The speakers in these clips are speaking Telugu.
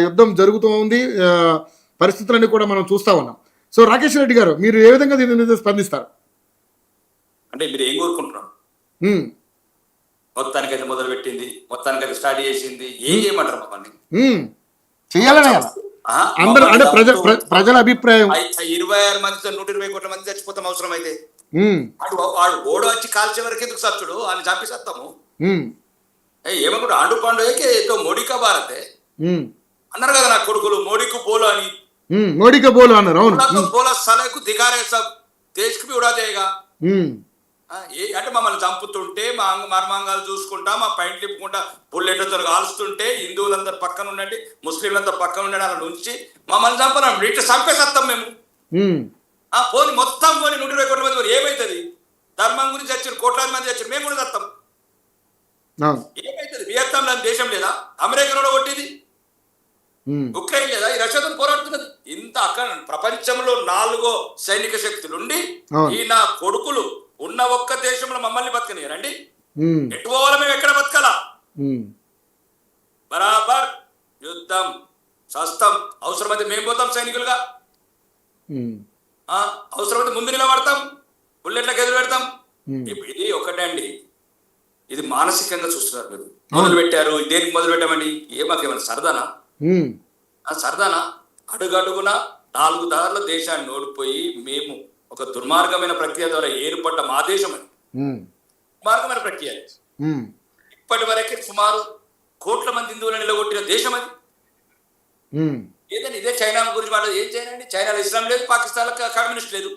యుద్ధం జరుగుతూ ఉంది. పరిస్థితులన్నీ కూడా మనం చూస్తా ఉన్నాం. సో రాకేష్ రెడ్డి గారు మీరు ఏ విధంగా దీని మీద స్పందిస్తారు? అంటే మీరు ఏం కోరుకుంటున్నారు? హ్మ్. మొత్తానికైతే మొదలుపెట్టింది, మొత్తానికైతే స్టార్ట్ చేసింది. ఏం చేయమంటారు మమ్మల్ని? చెయ్యాలనే కదా అందరూ, అంటే ప్రజల అభిప్రాయం. 26 మందితో 120 కోట్ల మంది చచ్చిపోతాం అవసరం అయితే. వాడు ఓడ వచ్చి కాల్చే వరకు ఎందుకు సచ్చుడు? అని చంపేసేస్తాము. ఏమనుకుంటా ఆండు పాండుకి తో మోడీకా భారతే అన్నారు కదా నా కొడుకులు. మోడీకు బోలో అని, మోడీకా బోలో అన్నారు. అవును, బోలా సలకు దిగారే సబ్ దేశ్కి भी उड़ा देगा. అంటే మమ్మల్ని చంపుతుంటే మా మర్మాంగాలు చూసుకుంటా, మా పైంట్లు ఇప్పుకుంటా, బుల్లెట్లతో కాల్స్తుంటే హిందువులందరూ పక్కన ఉండండి, ముస్లింలంతా పక్కన ఉండండి అలా నుంచి మమ్మల్ని చంపను ఇట్లా చంపేసేస్తాం మేము. పోని మొత్తం పోని 120 కోట్ల మంది ఏమైతుంది? ధర్మం గురించి వచ్చారు, కోట్లాది మంది వచ్చారు, మేము కూడా చస్తాం. ఏమైతుంది? వియత్నాం దేశం లేదా? అమెరికాలో కొట్టేది ఉక్రెయిన్ లేదా? ఈ రష్యాతో పోరాడుతున్నది. ఇంత అక్కడ ప్రపంచంలో 4వ సైనిక శక్తులుండి ఈ నా కొడుకులు ఉన్న ఒక్క దేశంలో మమ్మల్ని బతకనియరండి. ఎటు పోవాలా? మేము ఎక్కడ బతకాలా? బరాబర్ యుద్ధం సస్తం. అవసరమైతే మేము పోతాం సైనికులుగా, అవసరమైతే ముందు నిలబడతాం, బుల్లెట్లకు ఎదురు పెడతాం. ఇది ఒకటే అండి, ఇది మానసికంగా చూస్తున్నారు మీరు. మొదలు పెట్టారు, దేనికి మొదలు పెట్టామండి? మాకేమన్నా సరదానా? సరదానా? అడుగడుగున 4 దారుల దేశాన్ని ఓడిపోయి మేము ఒక దుర్మార్గమైన ప్రక్రియ ద్వారా ఏర్పడ్డ మా దేశం అది. దుర్మార్గమైన ప్రక్రియ. ఇప్పటి వరకే సుమారు కోట్ల మంది హిందువులను నిలగొట్టిన దేశం అది. ఏదండి ఇదే చైనా గురించి మాట. ఏం చైనా అండి? చైనాలో ఇస్లాం లేదు, పాకిస్తాన్ లో కమ్యూనిస్ట్ లేదు.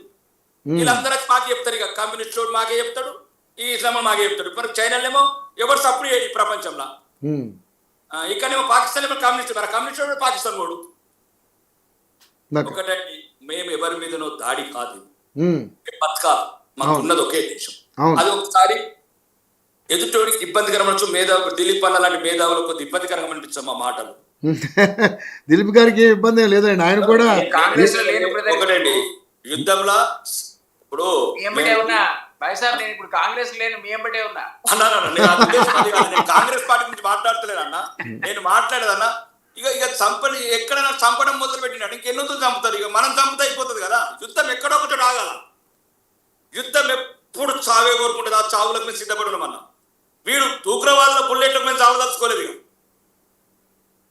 వీళ్ళందరూ మాకే చెప్తారు. ఇక కమ్యూనిస్ట్ మాకే చెప్తాడు, ఈ ఇస్లాం మాకే చెప్తాడు. మరి చైనాలేమో ఎవరు సప్పుడు ఈ ప్రపంచంలో. ఇక్కడేమో పాకిస్తాన్ ఏమో కమ్యూనిస్ట్, మరి కమ్యూనిస్ట్ పాకిస్తాన్ వాడు. ఒకటండి, మేము ఎవరి మీదనో దాడి కాదు, బతకాలి. మాకు ఉన్నది ఒకే దేశం. అది ఒకసారి ఎదుటోడికి ఇబ్బందికరం అనొచ్చు. మేధావులు దిలీప్ అన్న లాంటి మేధావులు కొద్ది ఇబ్బందికరంగా అనిపించాం మా మాటలు. దిలీప్ గారికి ఏ ఇబ్బంది లేదండి, ఆయన కూడా కాంగ్రెస్ ఒకటండి యుద్ధంలో. ఇప్పుడు కాంగ్రెస్ లేని మీ ఎంబటే ఉన్నా నేను కాంగ్రెస్ పార్టీ గురించి మాట్లాడతలేదన్నా. నేను మాట్లాడేదన్నా ఇక చంపని ఎక్కడైనా చంపడం మొదలు పెట్టినాడు ఇంకెన్నో చంపుతారు. ఇక మనం చంపుతా అయిపోతుంది కదా. యుద్ధం ఎక్కడో ఒకటి రాగల. యుద్ధం ఎప్పుడు చావే కోరుకుంటుంది. ఆ చావులకు మేము సిద్ధపడి ఉన్నామన్నా. వీడు ఉగ్రవాదుల బుల్లెట్లకు మేము చావు తలుచుకోలేదు. ఇక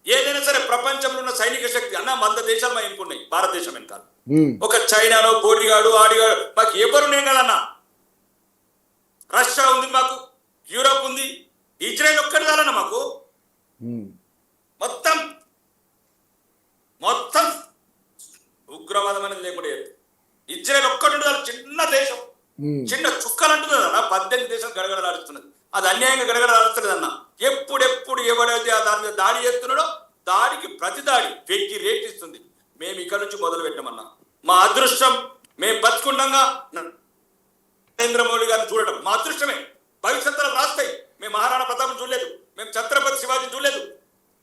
ఏదైనా సరే ప్రపంచంలో ఉన్న సైనిక శక్తి అన్న 100 దేశాలు మా ఎన్నుకున్నాయి. భారతదేశం వెనకాల ఒక చైనానో పోటీగాడు ఆడిగాడు మాకు ఎవరు నేను కదన్నా. రష్యా ఉంది మాకు, యూరోప్ ఉంది, ఇజ్రాయెల్ ఒక్కటి కాదన్న మాకు. మొత్తం మొత్తం ఉగ్రవాదం అనేది లేకుండా ఇజ్రాయెల్ ఒక్కటి ఉండదు. చిన్న దేశం, చిన్న చుక్కలు అంటుంది అన్న. 18 దేశాలు గడగడలాడుతున్నది. అది అన్యాయంగా గడగడలాడుతున్నది అన్న. ఎప్పుడెప్పుడు ఎవడైతే దాని మీద దాడి చేస్తున్నాడో దాడికి ప్రతి దాడి వెక్కి రేటిస్తుంది. మేము ఇక్కడ నుంచి మొదలు పెట్టామన్నా. మా అదృష్టం మేము బతుకుండగా నరేంద్ర మోడీ గారిని చూడటం మా అదృష్టమే. భవిష్యత్తులో రాస్తాయి. మేము మహారాణా ప్రతాపం చూడలేదు, మేము ఛత్రపతి శివాజీని చూడలేదు.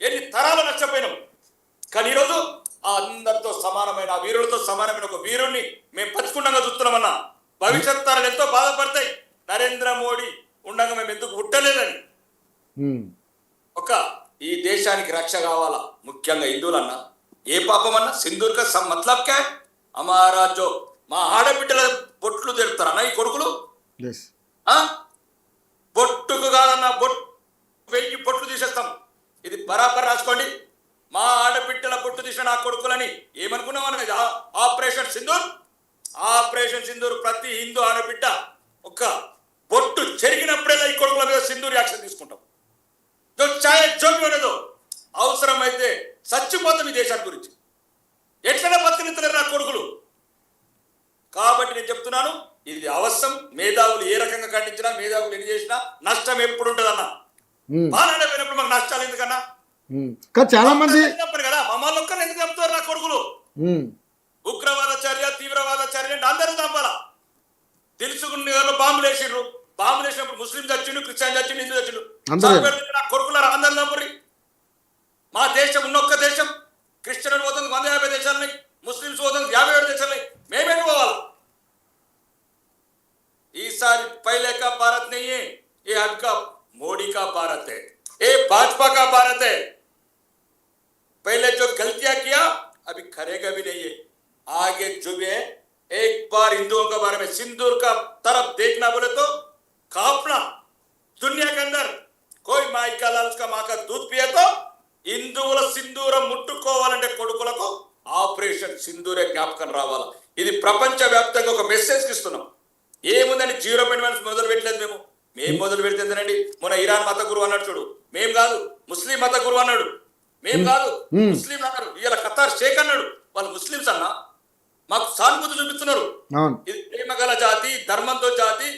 ఎన్ని తరాలు నష్టపోయినాం. కానీ ఈరోజు ఆ అందరితో సమానమైన, ఆ వీరులతో సమానమైన ఒక వీరుణ్ణి మేము బతుకుండగా చూస్తున్నామన్నా. భవిష్యత్ తరాలు ఎంతో బాధపడతాయి. నరేంద్ర మోడీ ఉండగా మేము ఎందుకు పుట్టలేదని. ఈ దేశానికి రక్ష కావాలా, ముఖ్యంగా హిందువులన్నా. ఏ పాపం అన్నా సింధూర్ కా మతలబ్ క్యా? హమారా జో మా ఆడబిడ్డల బొట్లు తెరుతారన్నా ఈ కొడుకులు. బొట్టుకు కాదన్నా, 1000 బొట్లు తీసేస్తాం. ఇది బరాబర్ రాసుకోండి. మా ఆడబిడ్డల బొట్టు తీసిన నా కొడుకులని ఏమనుకున్నామన్నా? ఆపరేషన్ సింధూర్. ఆపరేషన్ సింధూర్ ప్రతి హిందూ ఆడబిడ్డ ఒక బొట్టు చెరిగినప్పుడేలా ఈ కొడుకుల మీద సింధూర్ యాక్షన్ తీసుకుంటాం. అవసరమైతే చచ్చిపోతాం ఈ దేశాన్ని గురించి. ఎట్లనే బతికిస్తారు నా కొడుకులు. కాబట్టి నేను చెప్తున్నాను, ఇది అవసరం. మేధావులు ఏ రకంగా ఖండించినా, మేధావులు ఎన్ని చేసినా నష్టం ఎప్పుడు ఉంటుందన్నా. బాగాలేనప్పుడు మాకు నష్టాలు ఎందుకన్నా? చాలా మంది కదా మమ్మల్ని ఒక్కరు ఎందుకు చంపుతారు నా కొడుకులు? ఉగ్రవాద చర్య, తీవ్రవాద చర్య అంటే అందరూ చంపాలా. తెలుసుకున్న బాంబులు వేసిండ్రు. బాంబులు వేసినప్పుడు ముస్లిం చచ్చిండు, క్రిస్టియన్ చచ్చిండు, హిందూ చచ్చిండు. నా కొడుకులారా అందరు చంపురి. మా దేశం ఉన్నొక్క దేశం. క్రిస్టియన్ పోతుంది 150 దేశాలని, ముస్లింస్ పోతుంది 57 దేశాలని. మేమేమి పోవాలి? ఈసారి पहले का भारत नहीं है, ये आपका मोदी का भारत है, ये भाजपा का भारत है. आगे जो भी है एक बार हिंदुओं के बारे में सिंदूर का तरफ देखना बोले तो कांपना। दुनिया के अंदर कोई माई का लाल उसका माँ का दूध पिए तो హిందువుల సింధూరం ముట్టుకోవాలంటే కొడుకులకు ఆపరేషన్ సింధూరే జ్ఞాపకం రావాలా. ఇది ప్రపంచ వ్యాప్తంగా ఒక మెసేజ్ ఇస్తున్నాం. ఏముందని 0.1 మొదలు పెట్టలేదు మేము మొదలు పెడితేందండి. మొన్న ఇరాన్ మత గురువు అన్నాడు చూడు, మేము కాదు. ముస్లిం మత గురువు అన్నాడు, మేము కాదు. ముస్లిం అన్నారు. ఇవాళ ఖతార్ షేక్ అన్నాడు, వాళ్ళు ముస్లింస్ అన్నా మాకు సానుభూతి చూపిస్తున్నారు. ఇది ప్రేమగల జాతి, ధర్మంతో జాతి,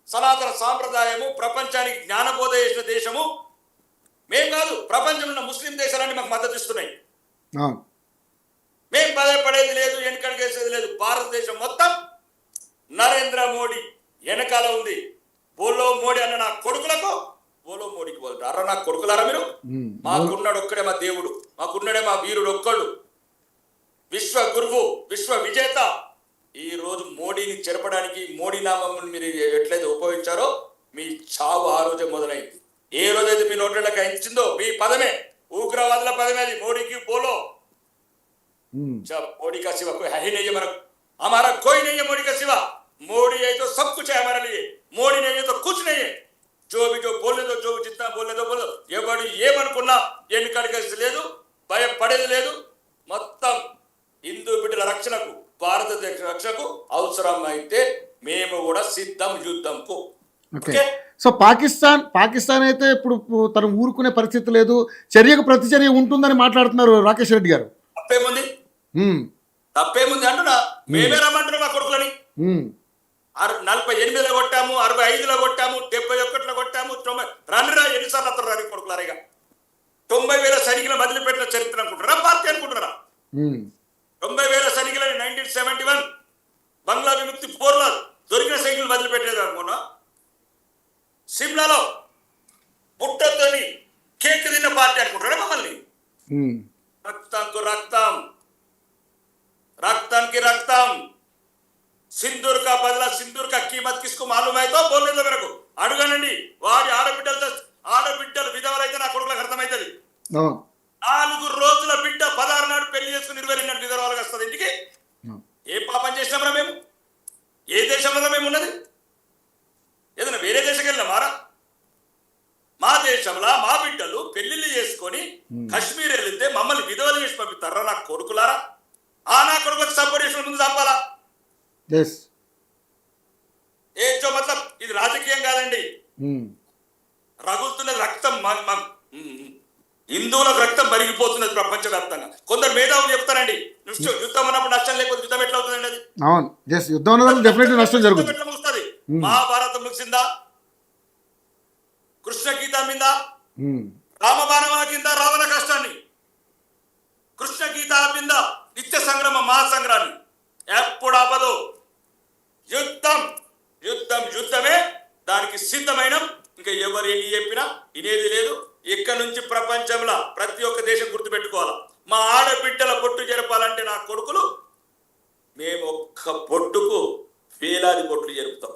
సనాతన సాంప్రదాయము, ప్రపంచానికి జ్ఞానబోధ చేసిన దేశము మేం కాదు. ప్రపంచంలో ఉన్న ముస్లిం దేశాలన్నీ మాకు మద్దతు ఇస్తున్నాయి. మేం పడేది లేదు, వెనకడిగేసేది లేదు. భారతదేశం మొత్తం నరేంద్ర మోడీ వెనకాల ఉంది. బోలో మోడీ అన్న నా కొడుకులకు బోలో మోడీకి పోతారు. అర్ర నా కొడుకులారా మీరు, మాకున్నాడు ఒక్కడే మా దేవుడు, మాకున్నాడే మా వీరుడు ఒక్కడు, విశ్వ గురువు, విశ్వ విజేత. ఈ రోజు మోడీని చెరపడానికి మోడీ నామం మీరు ఎట్లయితే ఉపయోగించారో మీ చావు ఆ రోజే మొదలైంది. ఏ రోజైతే మీ నోట్లకి ఇచ్చిందో మీ పదమే ఉగ్రవాదుల పదమే అది. మోడీకి బోలో मोदी का सिवा कोई है ही नहीं है, हमारा कोई नहीं है मोदी का सिवा. मोदी है तो सब कुछ है हमारे लिए, मोदी नहीं है तो कुछ नहीं है. जो भी जो बोलने दो, जो जितना बोलने दो बोलो. ఎవడు ఏమనుకున్నా ఎన్నికడిగేది లేదు, భయపడేది లేదు. మొత్తం హిందూ బిడ్డల రక్షణకు, భారతదేశ రక్షణకు అవసరమైతే మేము కూడా సిద్ధం యుద్ధంకు. ఓకే. సో పాకిస్తాన్ అయితే ఇప్పుడు తను ఊరుకునే పరిస్థితి లేదు, చర్యకు ప్రతిచర్య ఉంటుందని మాట్లాడుతున్నారు రాకేష్ రెడ్డి గారు. తప్పేముంది అంటున్నా. మేమే రమ్మంటున్నాం మా కొడుకులని. 48లో కొట్టాము, 65లో కొట్టాము, 71లో కొట్టాము, 90 రన్రా ఎన్నిసార్లు అత్తరు రవి కొడుకులారిగా. 90,000 సైనికులు వదిలిపెట్టిన చరిత్ర అనుకుంటారా, పార్టీ అనుకుంటున్నారా? 90,000 సైనికులని 1971 బంగ్లా విముక్తి పోర్లో దొరికిన సైనికులు వదిలిపెట్టేది అనుకున్నా. సిమ్లాలో బుట్టతోని కేక్ తిన్న పార్టీ అనుకుంటారా మమ్మల్ని? రక్తంకు రక్తం, रक्तम की रक्तम. सिंदूर का बदला, सिंदूर का कीमत किसको मालूम है तो बोलने दो मेरे को. అడుగనండి. వాడి ఆడబిడ్డలు విధవలైతే నా కొడుకులకు అర్థమవుతుంది. 4 రోజుల బిడ్డ 16 నాడు పెళ్లి చేసుకుని 20 నాడు విధవరాలుగా వస్తుంది ఇంటికి. ఏ పాపం చేసినామరా మేము? ఏ దేశంలో మేము ఉన్నది? ఏదైనా వేరే దేశంకి వెళ్ళినామారా? మా దేశంలో మా బిడ్డలు పెళ్లిళ్ళు చేసుకొని కాశ్మీర్ వెళ్తే మమ్మల్ని విధవలు చేసి పంపిస్తారా నా కొడుకులారా? నా కొడుకు సపోర్ట్ చేసిన ముందు చంపాలా? ఏదో మతలబ్ ఇది రాజకీయం కాదండి. రగులుతున్నది రక్తం, హిందువులకు రక్తం మరిగిపోతున్నది ప్రపంచవ్యాప్తంగా. కొందరు మేధావులు చెప్తారండి, యుద్ధం అన్నప్పుడు నష్టం లేకపోతే యుద్ధం ఎట్లా అవుతుందండి? అది ఎట్లా ముగుస్తుంది? మహాభారతం ముగిసిందా? కృష్ణ గీత మీద రామబాణమా కింద రావణ కష్టాన్ని, కృష్ణ గీత మీద నిత్య సంగ్రామ మహాసంగ్రాన్ని ఎప్పుడు ఆపదు. యుద్ధం యుద్ధం యుద్ధమే, దానికి సిద్ధమైన. ఇంకా ఎవరు ఏం చెప్పినా వినేది లేదు. ఇక్కడ నుంచి ప్రపంచంలో ప్రతి ఒక్క దేశం గుర్తుపెట్టుకోవాలా, మా ఆడబిడ్డల పొట్టు జరపాలంటే నా కొడుకులు మేము ఒక్క పొట్టుకు వేలాది పొట్లు జరుపుతాం.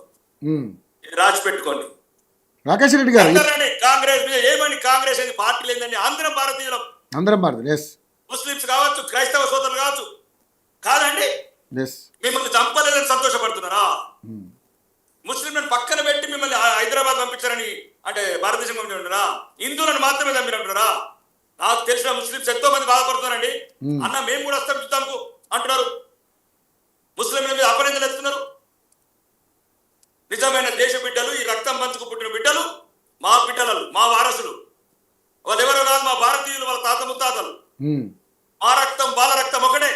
రాసి పెట్టుకోండి. రాకేష్ రెడ్డి గారు కాంగ్రెస్ ఏమని, కాంగ్రెస్ అనేది పార్టీ లేదండి. అందరం భారతీయులం, అందరం భారతీయులు. ముస్లింస్ కావచ్చు, క్రైస్తవ సోదరులు కావచ్చు. కాదండి, మిమ్మల్ని చంపలేదని సంతోషపడుతున్నారా? ముస్లింలను పక్కన పెట్టి మిమ్మల్ని హైదరాబాద్ పంపించారని అంటే భారతదేశం పంపించారా? హిందువులను మాత్రమే చంపినట్టున్నారా? నాకు తెలిసిన ముస్లింస్ ఎంతో మంది బాధపడుతున్నారండి. అన్న మేము కూడా వస్తాం యుద్ధంకు అంటున్నారు. ముస్లింల మీద అపనిందలు ఎత్తున్నారు. నిజమైన దేశ బిడ్డలు, ఈ రక్తం పంచుకు పుట్టిన బిడ్డలు మా బిడ్డలు, మా వారసులు. వాళ్ళు ఎవరో కాదు, మా భారతీయులు, వాళ్ళ తాత ముత్తాతలు. మా రక్తం వాళ్ళ రక్తం ఒకటే.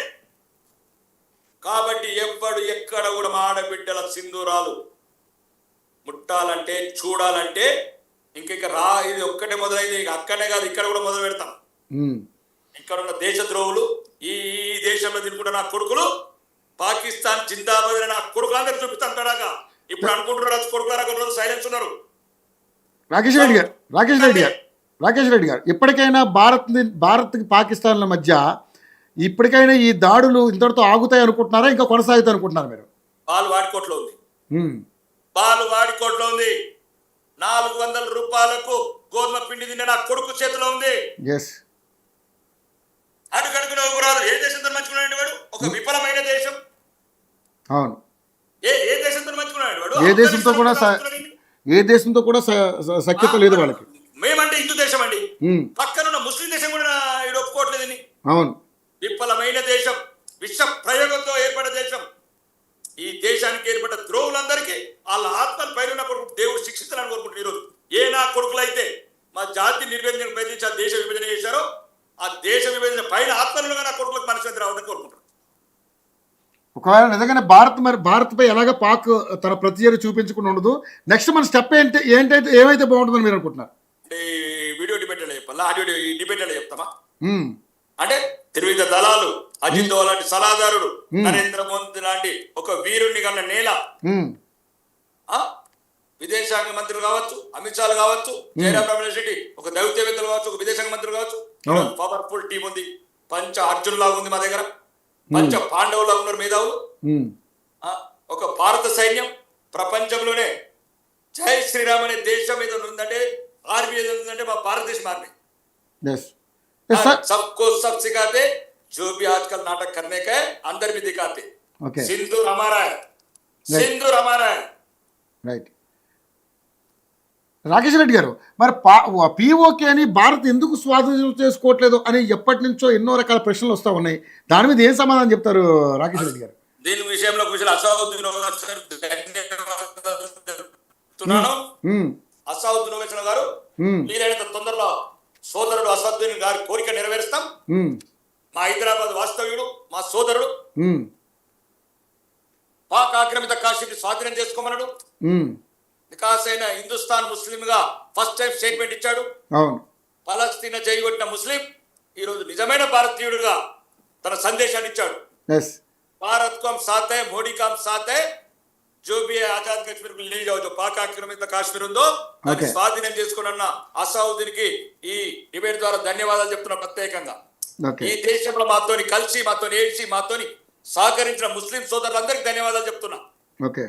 కాబట్టి ఎప్పుడు ఎక్కడ కూడా మా ఆడబిడ్డల సింధూరాలు ముట్టాలంటే, చూడాలంటే ఇంక రా, ఇది ఒక్కటే మొదలైంది. అక్కడనే కాదు, ఇక్కడ కూడా మొదలు పెడతాం. ఇక్కడ ఉన్న దేశ ద్రోహులు, ఈ దేశంలో తినుకుంటే నా కొడుకులు, పాకిస్తాన్ జిందాబాద్ నా కొడుకులు అందరూ చూపిస్తాను తడాగా. ఇప్పుడు అనుకుంటున్నారు కొడుకులారా, సైలెన్స్ ఉన్నారు. రాకేష్ రెడ్డి గారు ఇప్పటికైనా భారత్ పాకిస్తాన్ల మధ్య ఇప్పటికైనా ఈ దాడులు ఇంతటితో ఆగుతాయి అనుకుంటున్నారా, ఇంకా కొనసాగుతాయి అనుకుంటున్నారు మీరు? పాలు వాడికోట్లో ఉంది, పాలు వాడికోట్లో ఉంది. 400 రూపాయలకు గోధుమ పిండి తిన్న నా కొడుకు చేతిలో ఉంది. అడుగడుగున ఉగ్రవాదులు ఏ దేశంతో మంచుకున్నాడు వాడు? ఒక విఫలమైన దేశం, అవును. ఏ దేశంతో మంచుకున్నాడు వాడు? ఏ దేశంతో కూడా ఆఫ్ఘనిస్తాన్ ఏ దేశంతో కూడా సఖ్యత లేదు వాళ్ళకి. మేమంటే హిందూ దేశం అండి, ఉమ్, పక్కనున్న ముస్లిం దేశం కూడా ఈడు ఒప్పుకోవట్లేదని. అవును. విఫలమైన దేశం, విష ప్రయోగంతో ఏర్పడిన దేశం. ఈ దేశానికి ఏర్పడ్డ ద్రోవులందరికీ వాళ్ళ ఆత్మల పైన ఉన్న కొడుకు దేవుడు శిక్షించాలని కోరుకుంటున్నారు ఈరోజు. ఏ నా కొడుకులైతే మా జాతి నిర్వేదన ప్రయత్నించి ఆ దేశ విభజన చేశారో, ఆ దేశ విభజన పైన ఆత్మలుగా నా కొడుకులకు మనశ్శాంతి రావాలని కోరుకుంటున్నారు. ఒకవేళ నిజంగానే భారత్పై ఎలాగ పాక్ తన ప్రతిచర్య చూపించకుండా ఉండదు, నెక్స్ట్ మన స్టెప్ ఏమైతే బాగుంటుందని మీరు అనుకుంటున్నారు? అంటే వీడియో డిబేట్ ఎలా చెప్పాలా, ఆడియో డిబేట్ ఎలా చెప్తామా? ఉమ్, అంటే త్రివిధ దళాలు, అజిత్ దోవల్ లాంటి సలహాదారుడు, నరేంద్ర మోదీ లాంటి ఒక వీరుణ్ణి కన్న నేల, ఉమ్, విదేశాంగ మంత్రులు కావచ్చు, అమిత్ షాలు కావచ్చు, జయరాం రమేష్ రెడ్డి ఒక దౌత్యవేత్తలు కావచ్చు, ఒక విదేశాంగ మంత్రులు కావచ్చు. పవర్ఫుల్ టీం ఉంది, పంచ అర్జున్ లాగా ఉంది మా దగ్గర, పంచ పాండవులాగా ఉన్నారు మేధావులు. ఉమ్, ఒక భారత సైన్యం ప్రపంచంలోనే జై శ్రీరామ్ అనే దేశం మీద ఉందంటే, ఆర్మీ ఏదో ఉందంటే మా భారతదేశం ఆర్మీ. yes. Yes, sir. सबको सब सिखाते, जो भी आजकल नाटक करने का है अंदर भी दिखाते. Okay. सिंदूर हमारा है, सिंदूर हमारा है. రైట్. రాకేష్ రెడ్డి గారు, మరి పిఓకే అని భారత్ ఎందుకు స్వాధీనం చేసుకోవట్లేదు అని ఎప్పటి నుంచో ఎన్నో రకాల ప్రశ్నలు వస్తూ ఉన్నాయి. దాని మీద ఏం సమాధానం చెప్తారు రాకేష్ రెడ్డి గారు? దీని విషయంలో అసౌద్దీన్ ఓవైసీ గారు వీలైనంత తొందరలో సోదరుడు అసదుద్దీన్ గారి కోరిక నెరవేరుస్తాం. మా హైదరాబాద్ వాస్తవ్యుడు, మా సోదరుడు పాక్ ఆక్రమిత కాశ్మీర్ స్వాధీనం చేసుకోమన్నాడు. వికాసైన హిందుస్థాన్ ముస్లిం గా ఫస్ట్ టైం స్టేట్మెంట్ ఇచ్చాడు. అవును. పలస్తీనా జైగొట్టిన ముస్లిం ఈ రోజు నిజమైన భారతీయుడుగా తన సందేశాన్ని ఇచ్చాడు. భారత్ को हम साथ है, मोदी का हम साथ है, जो भी है आजाद कश्मीर को ले जाओ, जो పాక్ ఆక్రమిత కాశ్మీర్ ఉందో అది స్వాధీనం చేసుకున్న అసౌద్దీన్ కి ఈ డిబేట్ ద్వారా ధన్యవాదాలు చెప్తున్నా ప్రత్యేకంగా. ఈ దేశంలో మాతోని కలిసి, మాతోని ఏడ్చి, మాతోని సహకరించిన ముస్లిం సోదరులందరికీ ధన్యవాదాలు చెప్తున్నా. Okay,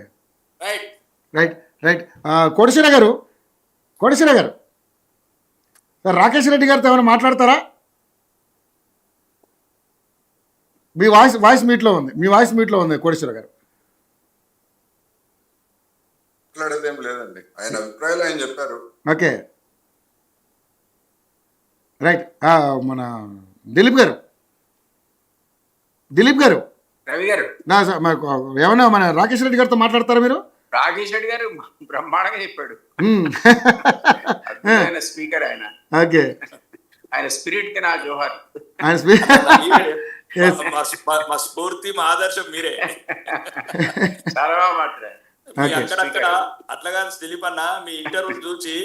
right right right. Kodisheela గారు, రాకేష్ రెడ్డి గారితో ఏమైనా మాట్లాడతారా? మీ వాయిస్ మీట్లో ఉంది కోడిశీల గారు. మాట్లాడేదేం లేదండి, ఆయన అభిప్రాయాలు ఆయన చెప్పారు. Okay, right. మన దిలీప్ గారు రవి గారు ఏమన్నా మన రాకేష్ రెడ్డి గారితో మాట్లాడతారా మీరు? రాకేష్ రెడ్డి గారు బ్రహ్మాండంగా చెప్పాడు. ఆయన స్పీకర్, ఓకే, ఆయన స్పిరిట్ కి నా జోహార్. మా స్ఫూర్తి, మా ఆదర్శం మీరే. చాలా బాగా మాట్లాడారు. అక్కడక్కడ అట్లాగా దిలీప్ అన్న మీ ఇంటర్వ్యూ చూసి